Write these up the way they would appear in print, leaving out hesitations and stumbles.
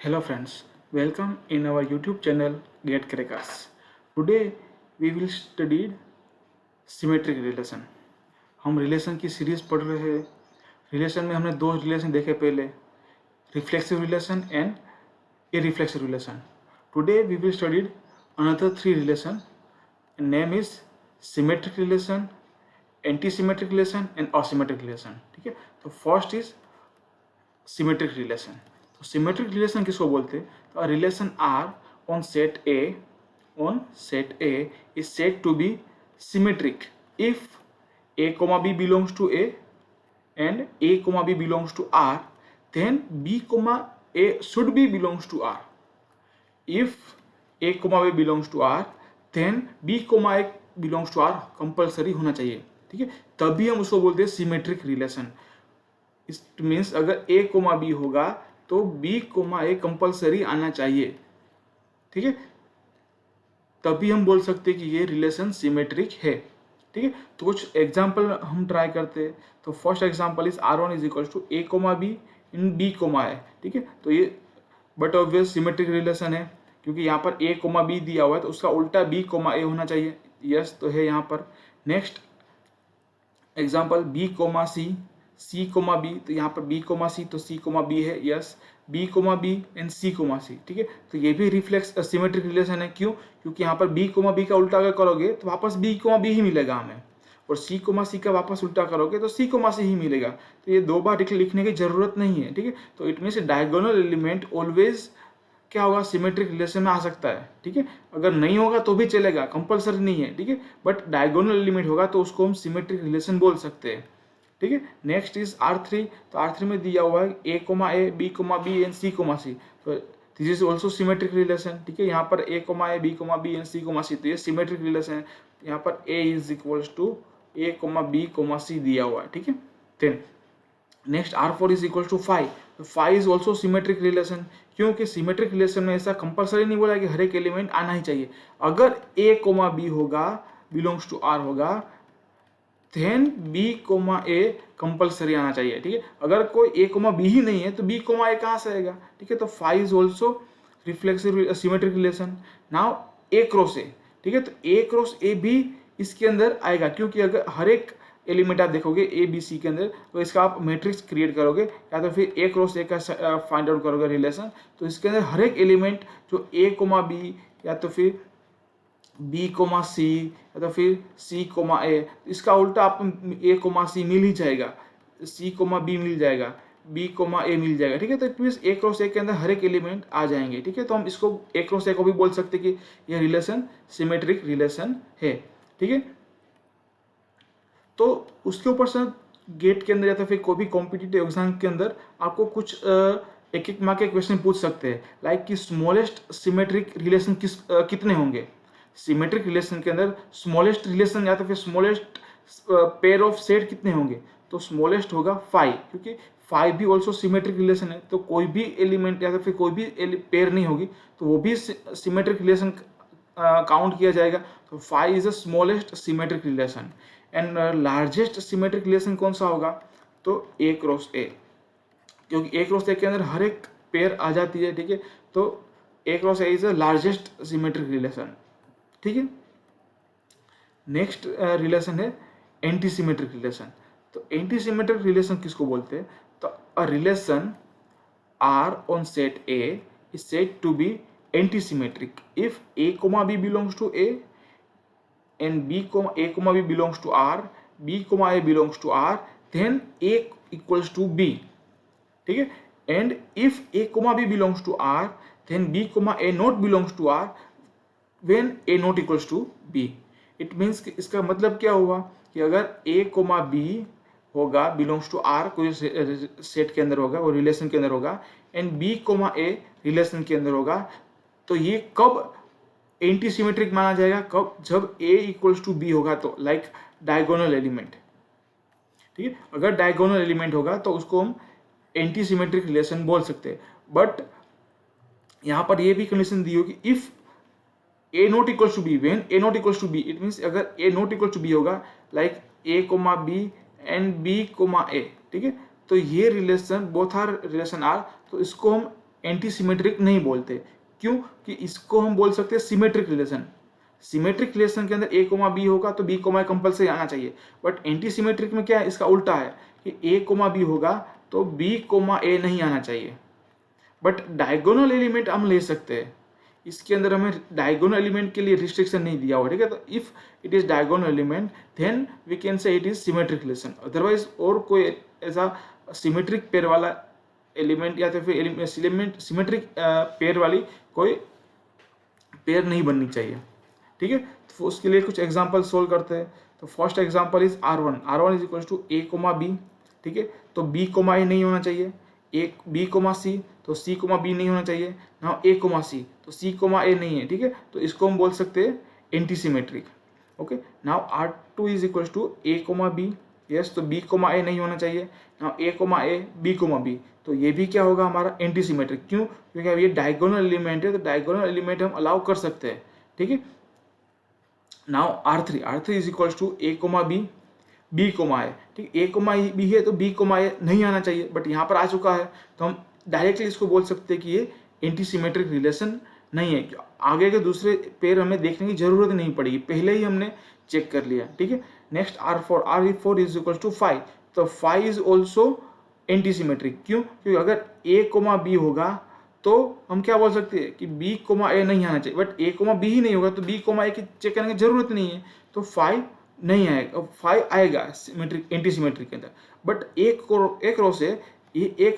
Hello friends, welcome in our YouTube channel Get Crackers. Today we will study symmetric relation. हम relation की series पढ़ रहे हैं. Relation में हमने दो रिलेशन देखे पहले, reflexive relation and irreflexive relation. Today we will study another three relation. Name is symmetric relation, anti-symmetric relation and asymmetric relation. ठीक है, तो फर्स्ट इज सिमेट्रिक रिलेशन. तो सिमेट्रिक रिलेशन किसको बोलते हैं? तो relation R on set A is said to be symmetric if a comma b belongs to a and a comma b belongs to r, then b comma a should be belongs to r. If a comma b belongs to r, then b comma a belongs to r compulsory होना चाहिए. ठीक है, तभी हम उसको बोलते हैं symmetric relation. It means अगर a कोमा b होगा तो b कोमा a कंपल्सरी आना चाहिए. ठीक है, तभी हम बोल सकते हैं कि ये रिलेशन सिमेट्रिक है. ठीक है, तो कुछ एग्जाम्पल हम ट्राई करते हैं. तो first example is r1 is equal to a comma b in b comma a. ठीक है, तो ये बट ऑब्वियस सिमेट्रिक रिलेशन है क्योंकि यहाँ पर a कोमा b दिया हुआ है तो उसका उल्टा b कोमा a होना चाहिए. यस, तो है यहाँ पर. Next example b comma c comma B, तो यहाँ पर b कोमा c तो c कोमा b है. Yes, b comma b and c comma c. ठीक है, तो ये भी रिफ्लेक्स सिमेट्रिक रिलेशन है. क्यों? क्योंकि यहाँ पर b कोमा b का उल्टा अगर करोगे तो वापस b कोमा b ही मिलेगा हमें, और c कोमा c का वापस उल्टा करोगे तो c कोमा c ही मिलेगा. तो ये दो बार लिखने की जरूरत नहीं है. ठीक है, तो it means diagonal element always क्या होगा, सिमेट्रिक रिलेशन में आ सकता है. ठीक है, अगर नहीं होगा तो भी चलेगा, कंपल्सरी नहीं है. ठीक है, बट डायगोनल एलिमेंट होगा तो उसको हम सिमेट्रिक रिलेशन बोल सकते हैं. ठीक है, नेक्स्ट इज R3. तो R3 में दिया हुआ है a comma a, b comma b and c comma c. तो this is also symmetric relation. ठीक है, यहाँ पर a comma a, b comma b and c comma c, तो ये सिमेट्रिक रिलेशन है. यहाँ पर a is equals to a comma b comma c दिया हुआ है. ठीक है, then next R4 is equal to 5. तो 5 इज ऑल्सो सिमेट्रिक रिलेशन. क्योंकि सिमेट्रिक रिलेशन में ऐसा कंपल्सरी नहीं बोला कि हर एक एलिमेंट आना ही चाहिए. अगर a कोमा b होगा, बिलोंग्स टू r होगा, then b comma a compulsory आना चाहिए. ठीक है, अगर कोई a कोमा b ही नहीं है तो b कोमा a कहाँ से आएगा? ठीक है, तो 5 is also reflexive symmetric relation. Now a cross a. ठीक है, तो a क्रॉस a भी इसके अंदर आएगा क्योंकि अगर हर एक एलिमेंट आप देखोगे ए बी सी के अंदर तो इसका आप मैट्रिक्स क्रिएट करोगे या तो फिर a क्रॉस a का फाइंड आउट करोगे रिलेशन, तो इसके अंदर हर एक एलिमेंट जो a कोमा b या तो फिर b कोमा c या तो फिर c कोमा a, इसका उल्टा आप a कोमा c मिल ही जाएगा, c कोमा b मिल जाएगा, b कोमा a मिल जाएगा. ठीक है, तो it means a cross a के अंदर हर एक एलिमेंट आ जाएंगे. ठीक है, तो हम इसको a क्रॉस a को भी बोल सकते हैं कि यह रिलेशन सिमेट्रिक रिलेशन है. ठीक है, तो उसके ऊपर से गेट के अंदर या तो फिर कोई भी कॉम्पिटिटिव एग्जाम के अंदर आपको कुछ एक एक मार्क के क्वेश्चन पूछ सकते हैं, लाइक कि स्मॉलेस्ट सिमेट्रिक रिलेशन कितने होंगे. सिमेट्रिक रिलेशन के अंदर स्मॉलेस्ट रिलेशन या तो फिर स्मॉलेस्ट पेयर ऑफ सेट कितने होंगे, तो स्मॉलेस्ट होगा 5, क्योंकि 5 भी ऑल्सो सिमेट्रिक रिलेशन है. तो कोई भी एलिमेंट या तो फिर कोई भी पेयर नहीं होगी तो वो भी सिमेट्रिक रिलेशन काउंट किया जाएगा. तो 5 is the smallest symmetric relation. And largest symmetric relation कौन सा होगा, तो a क्रॉस a, क्योंकि a क्रॉस a के अंदर हर एक पेयर आ जाती है. ठीक है, तो a cross a is the largest symmetric relation. ठीक है, नेक्स्ट रिलेशन है एंटी सिमेट्रिक रिलेशन. तो एंटी सिमेट्रिक रिलेशन किसको बोलते हैं, तो a relation R on set A is said to be anti-symmetric if a comma b belongs to a and b comma a comma b belongs to r, b comma a belongs to r, then a equals to b. ठीक है, and if a comma b belongs to r, then b comma a not belongs to r when a not equals to b. It means कि इसका मतलब क्या हुआ कि अगर a comma b होगा बिलोंग्स टू r, कोई सेट के अंदर होगा, वो रिलेशन के अंदर होगा, and b comma a relation के अंदर होगा, तो ये कब एंटी सिमेट्रिक माना जाएगा, कब, जब a इक्वल्स टू b होगा. तो लाइक डायगोनल एलिमेंट. ठीक है, अगर डायगोनल एलिमेंट होगा तो उसको हम एंटी सिमेट्रिक रिलेशन बोल सकते हैं. बट यहाँ पर ये भी कंडीशन दी होगी if a not equals to b, when a not equals to b, it means अगर a not equal to b होगा, like a comma b and b comma a. ठीक है, तो ये relation both are relation are, तो इसको हम anti symmetric नहीं बोलते। क्यों? कि इसको हम बोल सकते हैं सिमेट्रिक रिलेशन। सिमेट्रिक रिलेशन के अंदर ए कोमा बी होगा तो बी कोमा ए कंपल्सरी आना चाहिए, बट एंटी सिमेट्रिक में क्या है, इसका उल्टा है कि ए कोमा बी होगा तो बी कोमा ए नहीं आना चाहिए। बट डायगोनल एलिमेंट हम ले सकते हैं, इसके अंदर हमें डायगोनल एलिमेंट के लिए रिस्ट्रिक्शन नहीं दिया हुआ, ठीक है। तो if it is diagonal element then we can say it is symmetric relation. Otherwise और कोई ऐसा सिमेट्रिक पेयर वाला एलिमेंट या तो फिर एलिमेंट सिमेट्रिक पेयर वाली कोई पेयर नहीं बननी चाहिए, ठीक है। तो उसके लिए कुछ एग्जांपल सोल्व करते हैं। तो first example is R1 is equal to A comma B, ठीक है। तो बी कोमा ए नहीं होना चाहिए, ए बी कोमा सी तो सी कोमा बी नहीं होना चाहिए। नाउ ए कोमा सी तो सी कोमा ए नहीं है, ठीक है। तो इसको हम बोल सकते हैं anti symmetric. Okay, now R2 is equal to A comma B, yes, तो बी कोमा ए नहीं होना चाहिए। Now A comma A B comma B, तो ये भी क्या होगा हमारा एंटी सिमेट्रिक। क्यों? क्योंकि अब ये डायगोनल एलिमेंट है, तो डायगोनल एलिमेंट हम अलाउ कर सकते हैं, ठीक है। Now R3 is equal to A comma b comma a, ठीक, ए कोमा बी है तो बी कोमा ए नहीं आना चाहिए, बट यहाँ पर आ चुका है तो हम डायरेक्टली इसको बोल सकते हैं कि ये एंटी सिमेट्रिक रिलेशन नहीं है। आगे के दूसरे पेयर हमें देखने की जरूरत नहीं पड़ेगी, पहले ही हमने चेक कर लिया, ठीक है। Next R4 is equal to 5, तो 5 इज ऑल्सो एंटी सिमेट्रिक। क्यों? क्योंकि अगर ए कोमा बी होगा तो हम क्या बोल सकते हैं कि बी कोमा ए नहीं आना चाहिए, बट ए कोमा बी ही नहीं होगा तो बी कोमा ए की चेक करने की जरूरत नहीं है, तो 5 नहीं आएगा, 5 आएगा सिमेट्रिक एंटी सिमेट्रिक के अंदर। बट एक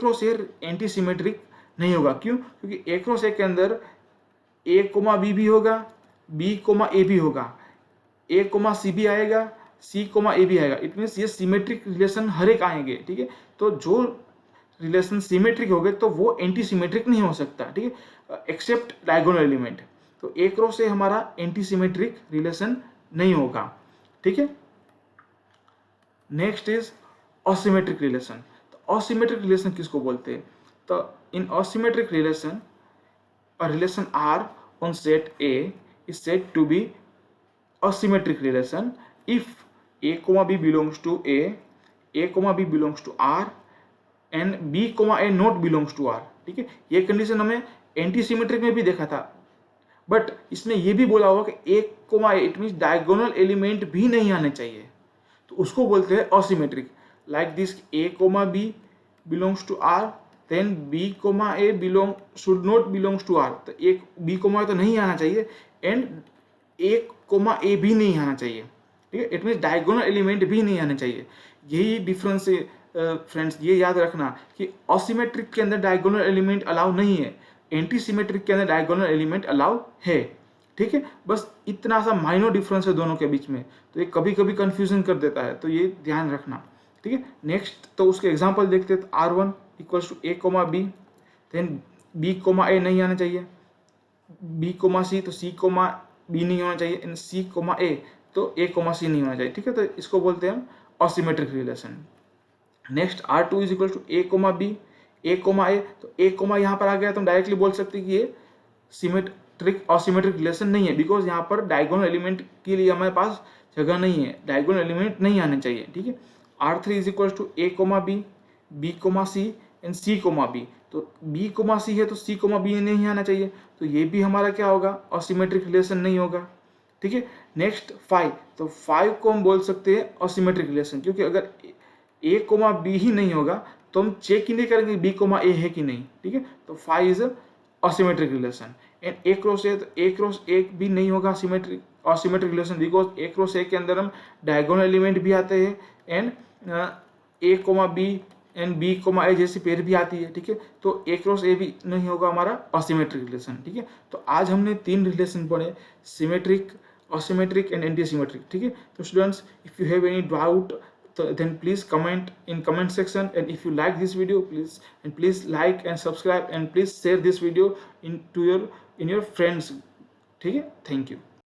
रो से एंटी सिमेट्रिक नहीं होगा। क्यों? क्योंकि एक रो से के अंदर ए कोमा बी भी होगा, बी कोमा ए भी होगा, ए कोमा सी भी आएगा, सी कोमा ए भी आएगा। इट मीन्स ये सिमेट्रिक रिलेशन हर एक आएंगे, ठीक है। तो जो रिलेशन सिमेट्रिक हो गए तो वो एंटी सिमेट्रिक नहीं हो सकता, ठीक है, एक्सेप्ट डायगोनल एलिमेंट। तो एक रो से हमारा एंटी सिमेट्रिक रिलेशन नहीं होगा, ठीक है। Next is asymmetric relation. तो असिमेट्रिक रिलेशन किसको बोलते हैं? तो in asymmetric relation a relation R on set A is said to be asymmetric relation if A, B belongs to A, B belongs to R and B, A not belongs to R, ठीक है। ये condition हमें anti symmetric में भी देखा था, but इसमें ये भी बोला हुआ कि A, A it means diagonal element भी नहीं आने चाहिए, तो उसको बोलते हैं asymmetric. Like this A, B belongs to R, then B, A should not belongs to R, तो एक B, तो नहीं आना चाहिए एंड A, A भी नहीं आना चाहिए, ठीक है। इट मीन्स डायगोनल एलिमेंट भी नहीं आने चाहिए। यही डिफरेंस है फ्रेंड्स, ये याद रखना कि असिमेट्रिक के अंदर डायगोनल एलिमेंट अलाउ नहीं है, एंटी सिमेट्रिक के अंदर डायगोनल एलिमेंट अलाउ है, ठीक है। बस इतना सा माइनर डिफरेंस है दोनों के बीच में, तो ये कभी कभी कंफ्यूजन कर देता है, तो ये ध्यान रखना, ठीक है। नेक्स्ट तो उसके एग्जांपल देखते हैं। R1 equals to A comma b, then b comma ए नहीं आना चाहिए, बी कोमा सी तो सी कोमा बी नहीं होना चाहिए, एंड सी कोमा ए तो ए कोमा सी नहीं होना चाहिए, ठीक है। तो इसको बोलते हैं हम asymmetric relation. Next R2 is equal to A comma b, a comma a, तो ए कोमा यहाँ पर आ गया तो हम डायरेक्टली बोल सकते हैं कि ये सिमेट्रिक असिमेट्रिक रिलेशन नहीं है, बिकॉज यहाँ पर डायगोनल एलिमेंट के लिए हमारे पास जगह नहीं है, डायगोनल एलिमेंट नहीं आने चाहिए, ठीक है। R3 is equal to A comma B, B comma C and C comma B, तो बी कोमा सी है तो सी कोमा बी नहीं आना चाहिए, तो ये भी हमारा क्या होगा, असिमेट्रिक रिलेशन नहीं होगा, ठीक है। नेक्स्ट 5, तो 5 को हम बोल सकते हैं असिमेट्रिक रिलेशन, क्योंकि अगर ए कोमा बी ही नहीं होगा तो हम चेक ही नहीं करेंगे बी कोमा ए है कि नहीं, ठीक है। तो 5 is asymmetric relation. And A cross A, तो ए क्रॉस ए भी नहीं होगा asymmetric relation, because A cross A के अंदर हम डायगोनल एलिमेंट भी आते हैं and a comma b and b comma a जैसी पेयर भी आती है, ठीक है। तो ए क्रॉस ए भी नहीं होगा हमारा असिमेट्रिक रिलेशन, ठीक है। तो आज हमने 3 रिलेशन पढ़े, symmetric, asymmetric and anti symmetric, ठीक है। तो students, if you have any doubt then please comment in comment section, and if you like this video, please like and subscribe, and please share this video in your friends, ठीक है। Thank you.